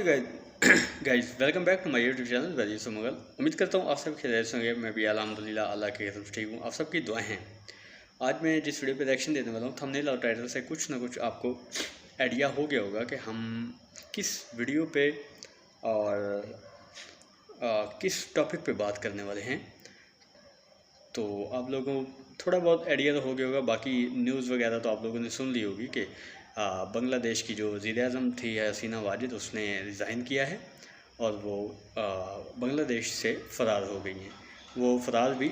Guys welcome back to my YouTube channel value से मुगल। उम्मीद करता हूँ आप सब खैरियत से होंगे। मैं भी अल्हम्दुलिल्लाह अल्लाह के करम से ठीक हूँ। आप सबकी दुआएं हैं। आज मैं जिस वीडियो पे रिएक्शन देने वाला हूँ, थंबनेल और टाइटल से कुछ ना कुछ आपको आइडिया हो गया होगा कि हम किस वीडियो पे और किस टॉपिक पे बात करने वाले हैं। तो आप लोगों को थोड़ा बहुत आइडिया तो हो गया होगा। बाकी न्यूज़ वगैरह तो आप लोगों ने सुन ली होगी कि बांग्लादेश की जो वज़ीर-ए-आज़म थी हसीना वाजिद, उसने रिज़ाइन किया है और वो बांग्लादेश से फ़रार हो गई हैं। वो फ़रार भी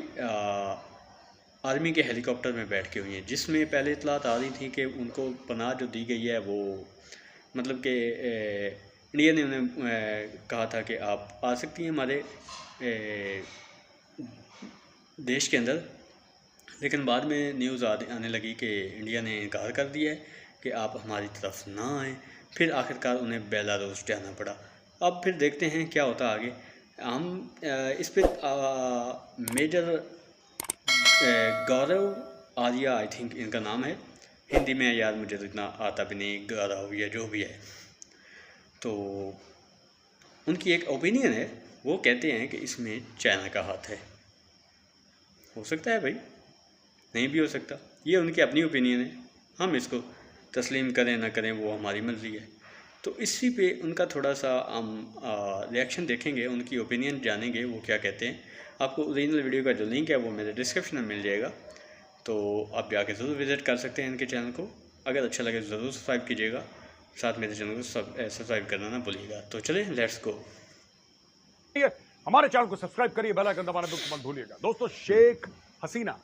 आर्मी के हेलीकॉप्टर में बैठ के हुई हैं, जिसमें पहले इतलात आ रही थी कि उनको पनाह जो दी गई है वो मतलब कि इंडिया ने उन्हें कहा था कि आप आ सकती हैं हमारे देश के अंदर। लेकिन बाद में न्यूज़ आने लगी कि इंडिया ने इनकार कर दिया है कि आप हमारी तरफ ना आएँ। फिर आखिरकार उन्हें बेलारूस जाना पड़ा। अब फिर देखते हैं क्या होता आगे। हम इस पर major Gaurav Arya I think इनका नाम है। हिंदी में यार मुझे तो इतना आता भी नहीं, गौरव या जो भी है। तो उनकी एक ओपिनियन है, वो कहते हैं कि इसमें चाइना का हाथ है। हो सकता है भाई, नहीं भी हो सकता, ये उनकी अपनी ओपिनियन है। हम इसको तस्लीम करें ना करें वो हमारी मर्ज़ी है। तो इसी पे उनका थोड़ा सा हम रिएक्शन देखेंगे, उनकी ओपिनियन जानेंगे वो क्या कहते हैं। आपको ओरिजिनल वीडियो का जो लिंक है वो मेरे डिस्क्रिप्शन में मिल जाएगा, तो आप जाके ज़रूर विज़िट कर सकते हैं इनके चैनल को। अगर अच्छा लगे तो ज़रूर सब्सक्राइब कीजिएगा, साथ मेरे चैनल को सब्सक्राइब करना ना भूलिएगा। तो चलें, लेट्स गो। हमारे चैनल को सब्सक्राइब करिए, बेल आइकन दबाना बिल्कुल मत भूलिएगा। दोस्तों, शेख हसीना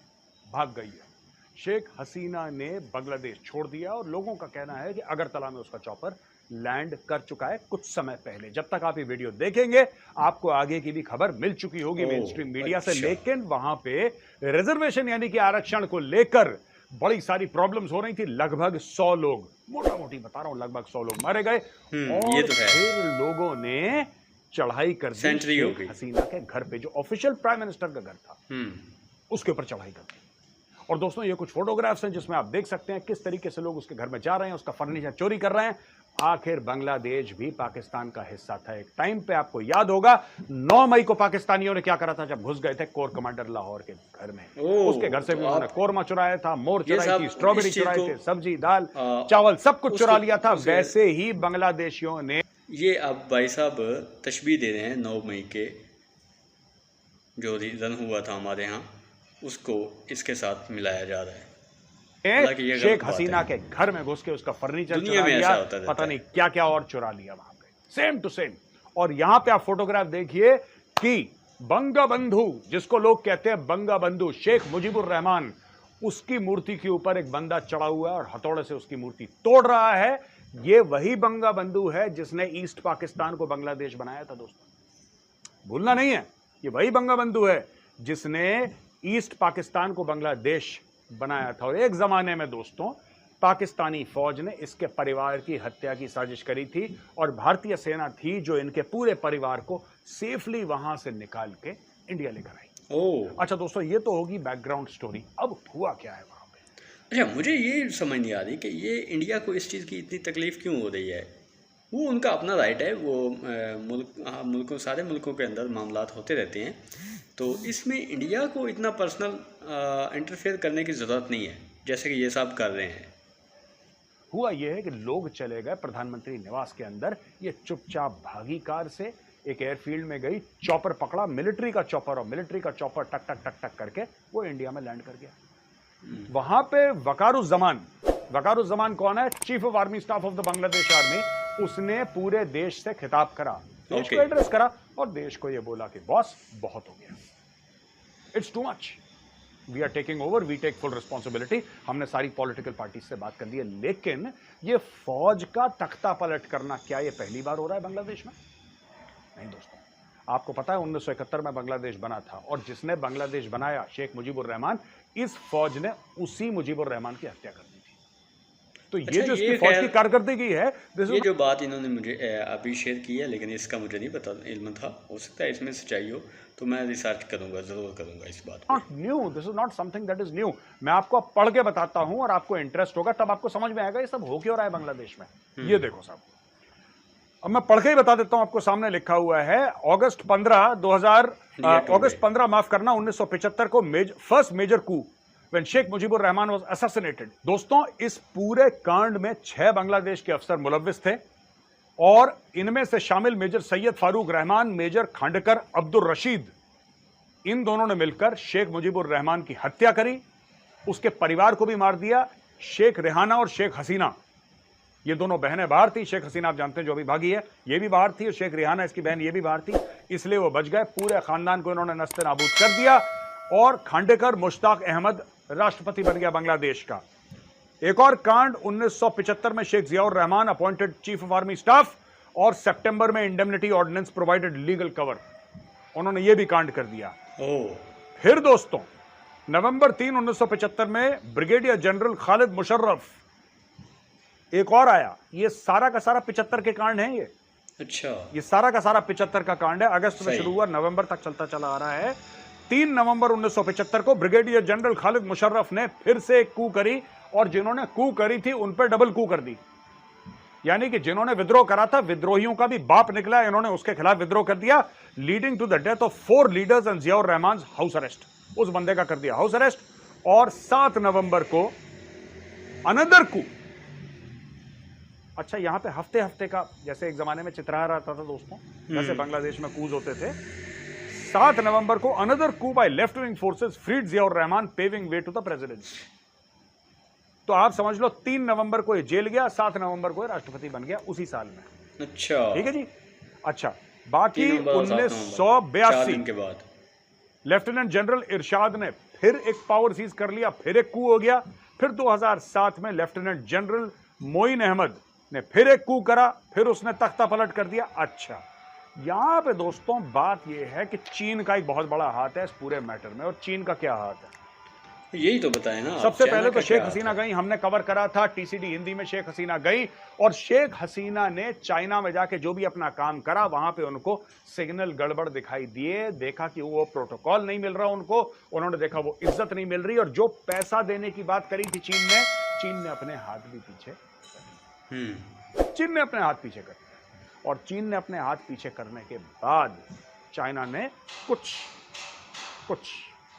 भाग गई है। शेख हसीना ने बांग्लादेश छोड़ दिया और लोगों का कहना है कि अगरतला में उसका चॉपर लैंड कर चुका है कुछ समय पहले। जब तक आप ये वीडियो देखेंगे आपको आगे की भी खबर मिल चुकी होगी मेन स्ट्रीम मीडिया से। लेकिन वहां पे रिजर्वेशन यानी कि आरक्षण को लेकर बड़ी सारी प्रॉब्लम्स हो रही थी। लगभग 100 लोग, मोटा मोटी बता रहा हूं, लगभग 100 लोग मारे गए और ये तो है। फिर लोगों ने चढ़ाई कर दी शेख हसीना के घर पे, जो ऑफिशियल प्राइम मिनिस्टर का घर था, उसके ऊपर चढ़ाई कर दी। और दोस्तों, ये कुछ फोटोग्राफ्स हैं जिसमें आप देख सकते हैं किस तरीके से लोग उसके घर में जा रहे हैं, उसका फर्नीचर चोरी कर रहे हैं। आखिर बांग्लादेश भी पाकिस्तान का हिस्सा था एक टाइम पे। आपको याद होगा 9 मई को पाकिस्तानियों ने क्या करा था जब घुस गए थे कोर कमांडर लाहौर के घर में। उसके घर से भी उन्होंने कोरमा चुराया था, मोर चुराई थी, स्ट्रॉबेरी चुराई थे, सब्जी दाल चावल सब कुछ चुरा लिया था। वैसे ही बांग्लादेशियों ने ये अब भाई साहब तशबीह दे रहे हैं 9 मई के जो रीज़न हुआ था हमारे यहाँ, उसको इसके साथ मिलाया जा रहा है। शेख हसीना के घर में घुस के उसका फर्नीचर चुरा लिया, पता नहीं क्या क्या और चुरा लिया वहां पे, सेम टू सेम। और यहां पे आप फोटोग्राफ देखिए कि बंगा बंधु, जिसको लोग कहते हैं बंगा बंधु, शेख मुजीबुर रहमान, उसकी मूर्ति के ऊपर एक बंदा चढ़ा हुआ है और हथौड़े से उसकी मूर्ति तोड़ रहा है। ये वही बंगा बंधु है जिसने ईस्ट पाकिस्तान को बांग्लादेश बनाया था। दोस्तों, भूलना नहीं है, ये वही बंगा बंधु है जिसने ईस्ट पाकिस्तान को बांग्लादेश बनाया था। और एक जमाने में दोस्तों, पाकिस्तानी फौज ने इसके परिवार की हत्या की साजिश करी थी और भारतीय सेना थी जो इनके पूरे परिवार को सेफली वहां से निकाल के इंडिया लेकर आई। अच्छा दोस्तों, ये तो होगी बैकग्राउंड स्टोरी। अब हुआ क्या है वहां पे? अच्छा, मुझे ये समझ नहीं आ रही कि ये इंडिया को इस चीज़ की इतनी तकलीफ क्यों हो रही है। वो उनका अपना राइट है, वो मुल्कों सारे मुल्कों के अंदर मामलात होते रहते हैं। तो इसमें इंडिया को इतना पर्सनल इंटरफेयर करने की ज़रूरत नहीं है जैसे कि ये सब कर रहे हैं। हुआ ये है कि लोग चले गए प्रधानमंत्री निवास के अंदर, ये चुपचाप भागी कार से, एक एयरफील्ड में गई, चॉपर पकड़ा, मिलिट्री का चॉपर, और मिलिट्री का चॉपर टक टक टक टक करके वो इंडिया में लैंड कर गया। वहां पे वकारुज़्ज़मान कौन है? Chief of army staff of the Bangladesh army. उसने पूरे देश से खिताब करा, देश को एड्रेस करा और देश को यह बोला कि बॉस बहुत हो गया, it's too much, we are taking over, we take full responsibility. हमने सारी पॉलिटिकल पार्टी से बात कर ली है। लेकिन ये फौज का तख्ता पलट करना, क्या ये पहली बार हो रहा है बांग्लादेश में? नहीं दोस्तों, आपको पता है 1971 में बांग्लादेश बना था और जिसने बांग्लादेश बनाया, शेख मुजीबुर रहमान, इस फौज ने उसी मुजीबुर रहमान की हत्या कर दी थी। तो ये जो इसकी फौज की कारकर्दगी है, ये जो बात इन्होंने मुझे अभी शेयर की है, लेकिन इसका मुझे नहीं पता, इल्म था। हो सकता है इसमें सच्चाई हो, तो मैं रिसर्च करूंगा, जरूर करूंगा इस बात पे। Not new, this is not something that is new. मैं आपको पढ़ के बताता हूं और आपको इंटरेस्ट होगा, तब आपको समझ में आएगा ये सब हो क्यों रहा है बांग्लादेश में। ये देखो साहब, अब मैं पढ़ के ही बता देता हूं आपको, सामने लिखा हुआ है अगस्त 15 माफ करना 1975 को first major coup when Sheikh Mujibur Rahman was assassinated. दोस्तों इस पूरे कांड में 6 बांग्लादेश के अफसर मुलव्विस थे और इनमें से शामिल मेजर सैयद फारूक रहमान, मेजर खांडकर अब्दुल रशीद, इन दोनों ने मिलकर शेख मुजीबुर रहमान की हत्या करी, उसके परिवार को भी मार दिया। शेख रेहाना और शेख हसीना, ये दोनों बहनें बाहर थी। शेख हसीना आप जानते हैं जो अभी भागी है, ये भी बाहर थी, और शेख रेहाना इसकी बहन ये भी बाहर थी, इसलिए वो बच गए। पूरे खानदान को इन्होंने नस्ते नाबूद कर दिया और खांडेकर मुश्ताक अहमद राष्ट्रपति बन गया बांग्लादेश का। एक और कांड 1975 में Sheikh Ziaur Rahman appointed chief of army staff, और सितंबर में indemnity ordinance provided legal cover, उन्होंने ये भी कांड कर दिया। फिर दोस्तों नवंबर 3, 1975 में ब्रिगेडियर जनरल खालिद मुशर्रफ एक और आया। ये सारा का सारा 75 के कांड हैं ये। अच्छा, ये सारा का सारा 75 का कांड है। अगस्त में शुरू हुआ, नवंबर तक चलता चला आ रहा है। 3 नवंबर 1975 को ब्रिगेडियर जनरल खालिद मुशर्रफ ने फिर से एक कू करी, और जिन्होंने कू करी थी उन पर डबल कू कर दी। यानी कि जिन्होंने विद्रोह करा था, विद्रोहियों का भी बाप निकला, इन्होंने उसके खिलाफ विद्रोह कर दिया, leading to the death of 4 leaders and Ziaur Rahman house arrest. उस बंदे का कर दिया हाउस अरेस्ट। और 7 नवंबर को अनदर कू। अच्छा, यहां पे हफ्ते हफ्ते का, जैसे एक जमाने में चित्रहार आता था दोस्तों, जैसे बांग्लादेश में कूज होते थे। 7 नवंबर को another coup by left wing forces freed Ziaur Rahman, paving way to the presidency. तो आप समझ लो 3 नवंबर को ये जेल गया, 7 नवंबर को ये राष्ट्रपति बन गया उसी साल में। अच्छा, ठीक है जी। अच्छा, बाकी 1982 के बाद लेफ्टिनेंट जनरल इरशाद ने फिर एक पावर सीज कर लिया, फिर एक कू हो गया। फिर 2007 में लेफ्टिनेंट जनरल मोइन अहमद ने फिर एक कू करा, फिर उसने तख्ता पलट कर दिया। अच्छा, यहां पे दोस्तों बात यह है कि चीन का एक बहुत बड़ा हाथ है इस पूरे मैटर में। और चीन का क्या हाथ है, यही तो बताएं ना। सबसे पहले तो शेख हसीना गई, हमने कवर करा था टीसीडी हिंदी में। शेख हसीना गई और शेख हसीना ने चाइना में जाके जो भी अपना काम करा, वहां पे उनको सिग्नल गड़बड़ दिखाई दिए, देखा कि वो प्रोटोकॉल नहीं मिल रहा उनको, उन्होंने देखा वो इज्जत नहीं मिल रही, और जो पैसा देने की बात करी थी चीन ने अपने हाथ भी पीछे चीन ने अपने हाथ पीछे कर दिया। और चीन ने अपने हाथ पीछे करने के बाद चाइना ने कुछ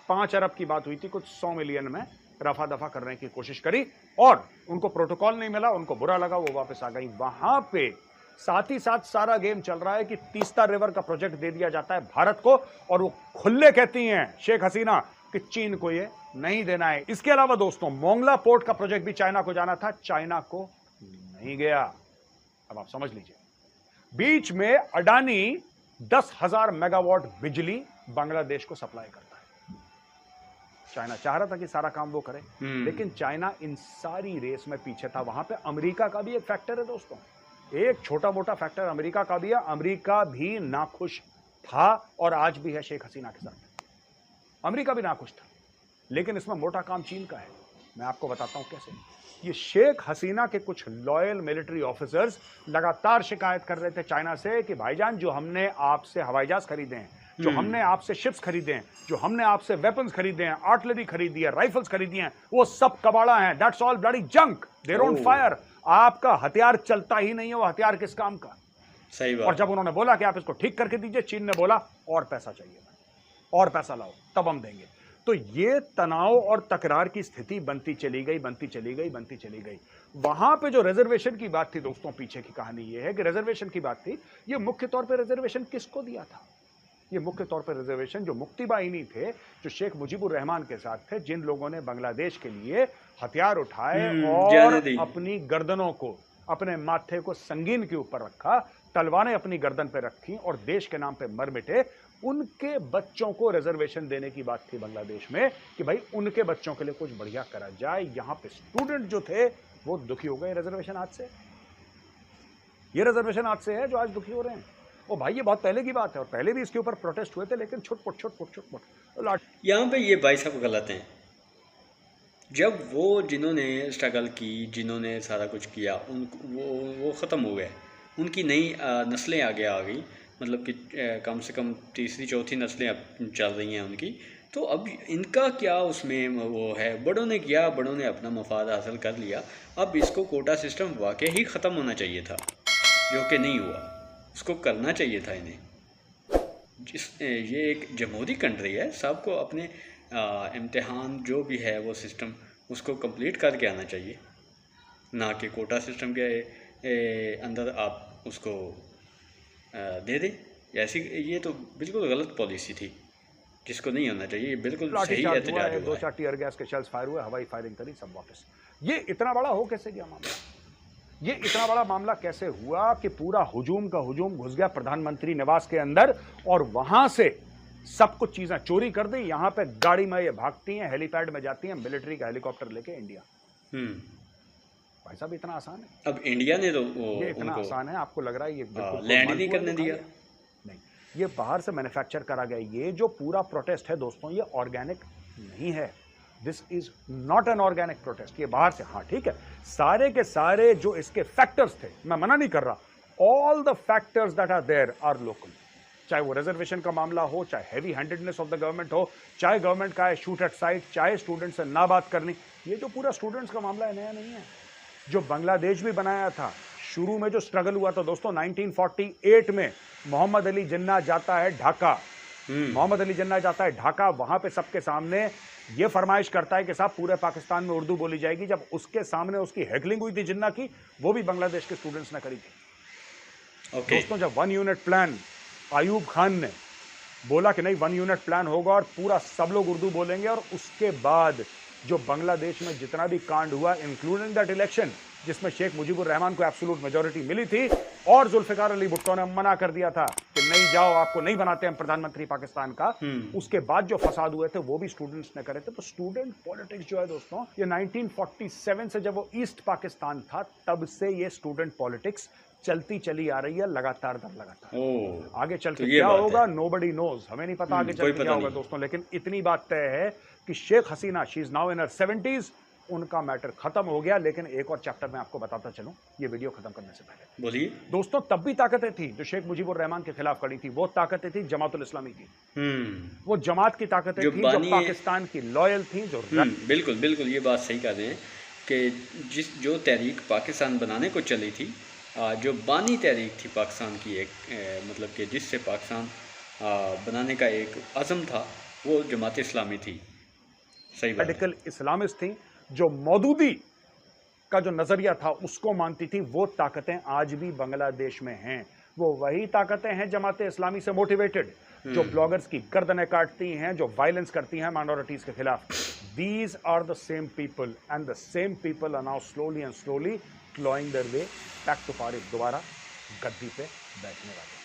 5 अरब की बात हुई थी, कुछ 100 मिलियन में रफा दफा करने की कोशिश करी, और उनको प्रोटोकॉल नहीं मिला, उनको बुरा लगा, वो वापस आ गई। वहां पे साथ ही साथ सारा गेम चल रहा है कि तीस्ता रिवर का प्रोजेक्ट दे दिया जाता है भारत को, और वो खुले कहती हैं शेख हसीना कि चीन को ये नहीं देना है। इसके अलावा दोस्तों मोंगला पोर्ट का प्रोजेक्ट भी चाइना को जाना था, चाइना को नहीं गया। अब आप समझ लीजिए, बीच में अडानी 10,000 मेगावाट बिजली बांग्लादेश को सप्लाई करता है। चाइना चाह रहा था कि सारा काम वो करे, लेकिन चाइना इन सारी रेस में पीछे था। वहां पे अमेरिका का भी एक फैक्टर है दोस्तों, एक छोटा मोटा फैक्टर अमेरिका का भी है। अमेरिका भी नाखुश था और आज भी है शेख हसीना के साथ। अमेरिका भी नाखुश था, लेकिन इसमें मोटा काम चीन का है। मैं आपको बताता हूं कैसे। ये शेख हसीना के कुछ लॉयल मिलिट्री ऑफिसर्स लगातार शिकायत कर रहे थे चाइना से कि भाईजान, जो हमने आपसे हवाई जहाज खरीदे हैं, जो हमने आपसे शिप्स खरीदे हैं, जो हमने आपसे वेपन्स खरीदे हैं, आर्टिलरी खरीदी है, राइफल्स खरीदी हैं, वो सब कबाड़ा हैं। That's all bloody junk, they don't fire. आपका हथियार चलता ही नहीं है, वो हथियार किस काम का। सही बात। और जब उन्होंने बोला कि आप इसको ठीक करके दीजिए, चीन ने बोला और पैसा चाहिए, और पैसा लाओ तब हम देंगे। तो ये तनाव और तकरार की स्थिति बनती चली गई। वहां पे जो रिजर्वेशन की बात थी दोस्तों, पीछे की कहानी ये है कि रिजर्वेशन की बात थी, ये मुख्य तौर पे रिजर्वेशन किसको दिया था? ये मुख्य तौर पर रिजर्वेशन जो मुक्तिबाहिनी थे, जो शेख मुजीबुर रहमान के साथ थे, जिन लोगों ने बांग्लादेश के लिए हथियार उठाए और अपनी गर्दनों को, अपने माथे को संगीन के ऊपर रखा, तलवारें अपनी गर्दन पे रखी और देश के नाम पे मर मिटे, उनके बच्चों को रिजर्वेशन देने की बात थी बांग्लादेश में कि भाई उनके बच्चों के लिए कुछ बढ़िया करा जाए। यहां पे स्टूडेंट जो थे वो दुखी हो गए रिजर्वेशन आज से। ये रिजर्वेशन आज से है जो आज दुखी हो रहे हैं। ओ भाई, ये बहुत पहले की बात है और पहले भी इसके ऊपर प्रोटेस्ट हुए थे, लेकिन छुटपुट। यहाँ पे ये भाई साहब गलत हैं। जब वो जिन्होंने स्ट्रगल की, जिन्होंने सारा कुछ किया, वो ख़त्म हो गए, उनकी नई नस्लें आगे आ गई, मतलब कि कम से कम तीसरी चौथी नस्लें अब चल रही हैं उनकी। तो अब इनका क्या उसमें वो है? बड़ों ने किया, बड़ों ने अपना मफाद हासिल कर लिया। अब इसको कोटा सिस्टम वाकई ही ख़त्म होना चाहिए था। जो कि नहीं हुआ। उसको करना चाहिए था इन्हें। ये एक जमहूरी कंट्री है, सबको अपने इम्तिहान जो भी है वो सिस्टम उसको कंप्लीट करके आना चाहिए, ना कि कोटा सिस्टम के अंदर आप उसको दे दें। ऐसी ये तो बिल्कुल गलत पॉलिसी थी, जिसको नहीं होना चाहिए। ये बिल्कुल सही एहतजाज हुआ। 2-4 टीयर गैस के शेल्स फायर हुए, हवाई फायरिंग करी, सब वापस। ये इतना बड़ा हो कैसे गया मामला? ये इतना बड़ा मामला कैसे हुआ कि पूरा हुजूम का हुजूम घुस गया प्रधानमंत्री निवास के अंदर और वहां से सब कुछ चीजें चोरी कर दी। यहां पे गाड़ी में ये भागती हैं, हेलीपैड में जाती हैं, मिलिट्री का हेलीकॉप्टर लेके इंडिया। भाई साहब इतना आसान है? अब इंडिया ने तो ये इतना आसान है? आपको लग रहा है ये लैंड नहीं करने दिया? नहीं, ये बाहर से मैन्युफैक्चर करा गया। ये जो पूरा प्रोटेस्ट है दोस्तों, ये ऑर्गेनिक नहीं है। This is not an organic protest. ये बाहर से, हाँ ठीक है, सारे के सारे जो इसके फैक्टर्स थे, मैं मना नहीं कर रहा, all the factors that are there are local. चाहे वो रिजर्वेशन का मामला हो, चाहे heavy handedness of the government हो, चाहे गवर्नमेंट का है शूट एट साइट, चाहे स्टूडेंट्स से ना बात करनी। ये जो पूरा स्टूडेंट्स का मामला है, नया नहीं है। जो बांग्लादेश भी बनाया था, शुरू में जो स्ट्रगल हुआ था दोस्तों 1948 में, मोहम्मद अली जिन्ना जाता है ढाका। मोहम्मद अली जिन्ना जाता है ढाका, वहां पे सबके सामने ये फरमाइश करता है कि साहब पूरे पाकिस्तान में उर्दू बोली जाएगी। जब उसके सामने उसकी हैकलिंग हुई थी जिन्ना की, वो भी बांग्लादेश के स्टूडेंट्स ने करी थी। दोस्तों जब 1 यूनिट प्लान आयूब खान ने बोला कि नहीं 1 यूनिट प्लान होगा और पूरा सब लोग उर्दू बोलेंगे, और उसके बाद जो बांग्लादेश में जितना भी कांड हुआ, इंक्लूडिंग दैट इलेक्शन जिसमें शेख मुजीबुर रहमान को एब्सोल्यूट मेजॉरिटी मिली थी और जुल्फिकार अली भुट्टो ने मना कर दिया था कि नहीं जाओ, आपको नहीं बनाते हम प्रधानमंत्री पाकिस्तान का। उसके बाद जो फसाद हुए थे वो भी स्टूडेंट्स ने करे थे। तो स्टूडेंट पॉलिटिक्स जो है दोस्तों, ये 1947 से जब वो ईस्ट पाकिस्तान था तब से ये स्टूडेंट पॉलिटिक्स चलती चली आ रही है, लगातार दर लगातार। आगे चल के क्या होगा नोबडी नोज, हमें नहीं पता आगे चल के क्या होगा दोस्तों। लेकिन इतनी बात तय है कि Sheikh Hasina, she is now in her 70s, उनका मैटर खत्म हो गया। लेकिन एक और चैप्टर मैं आपको बताता चलूं ये वीडियो खत्म करने से पहले। बोलिए दोस्तों, तब भी ताकतें थी जो शेख मुजीबुर रहमान के खिलाफ खड़ी थी। वो ताकतें थी जमातुल इस्लामी की। वो जमात की ताकतें थी जो पाकिस्तान की लॉयल थी। जो बिल्कुल बिल्कुल ये बात सही कह रहे हैं कि जो तहरीक पाकिस्तान बनाने को चली थी, जो बानी तहरीक थी पाकिस्तान की, एक मतलब कि जिससे पाकिस्तान बनाने का एक अज़म था, वो जमात इस्लामी थी। सही बात। रेडिकल इस्लामिस्ट थी जो मौदूदी का जो नजरिया था उसको मानती थी। वो ताकतें आज भी बांग्लादेश में हैं। वो वही ताकतें हैं जमात इस्लामी से मोटिवेटेड, जो ब्लॉगर्स की गर्दनें काटती हैं, जो वायलेंस करती हैं माइनॉरिटीज के खिलाफ। These are the same people and the same people are now slowly and slowly clawing their way back to power, दोबारा गद्दी पे बैठने वाले।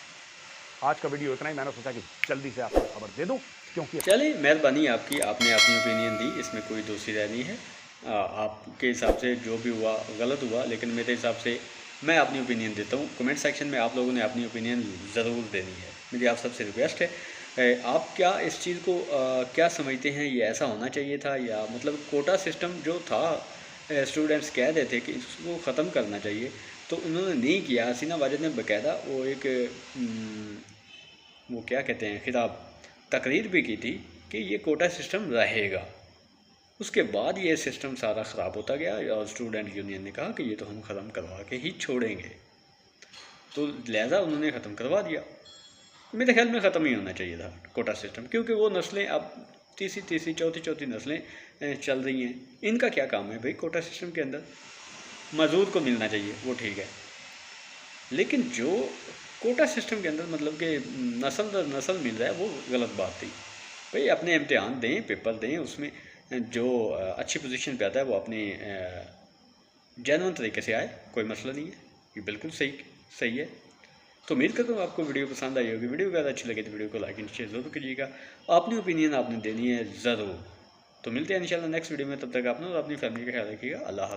आज का वीडियो इतना ही। मैंने सोचा कि जल्दी से आपको खबर दे दूं, क्योंकि चलिए मेहरबानी आपकी, आपने अपनी ओपिनियन दी, इसमें कोई दूसरी राय नहीं है। आपके हिसाब से जो भी हुआ गलत हुआ, लेकिन मेरे हिसाब से मैं अपनी ओपिनियन देता हूँ। कमेंट सेक्शन में आप लोगों ने अपनी ओपिनियन ज़रूर देनी है। मेरी आप सबसे रिक्वेस्ट है, आप क्या इस चीज़ को क्या समझते हैं? ये ऐसा होना चाहिए था, या मतलब कोटा सिस्टम जो था, स्टूडेंट्स कह रहे थे कि इसको ख़त्म करना चाहिए, तो उन्होंने नहीं किया। हसीना वाजिद ने बाकायदा वो एक वो क्या कहते हैं, खिताब तकरीर भी की थी कि ये कोटा सिस्टम रहेगा। उसके बाद ये सिस्टम सारा ख़राब होता गया और स्टूडेंट यूनियन ने कहा कि ये तो हम ख़त्म करवा के ही छोड़ेंगे, तो लिहाजा उन्होंने ख़त्म करवा दिया। मेरे ख्याल में ख़त्म ही होना चाहिए था कोटा सिस्टम, क्योंकि वो नस्लें अब तीसरी चौथी नस्लें चल रही हैं। इनका क्या काम है भाई? कोटा सिस्टम के अंदर मजदूर को मिलना चाहिए, वो ठीक है, लेकिन जो कोटा सिस्टम के अंदर मतलब कि नस्ल दर नस्ल मिल रहा है, वो गलत बात थी भाई। अपने इम्तिहान दें, पेपर दें, उसमें जो अच्छी पोजीशन पे आता है वो अपने जेन्युइन तरीके से आए, कोई मसला नहीं है, ये बिल्कुल सही है। तो उम्मीद करता हूँ आपको वीडियो पसंद आई होगी। वीडियो अगर अच्छी लगे तो वीडियो को लाइक एंड शेयर ज़रूर कीजिएगा। अपनी ओपिनियन आपने देनी है ज़रूर। तो मिलते हैं इंशाल्लाह नेक्स्ट वीडियो में, तब तक आपने और अपनी फैमिली का ख्याल रखिएगा। अल्लाह हाफ़िज़।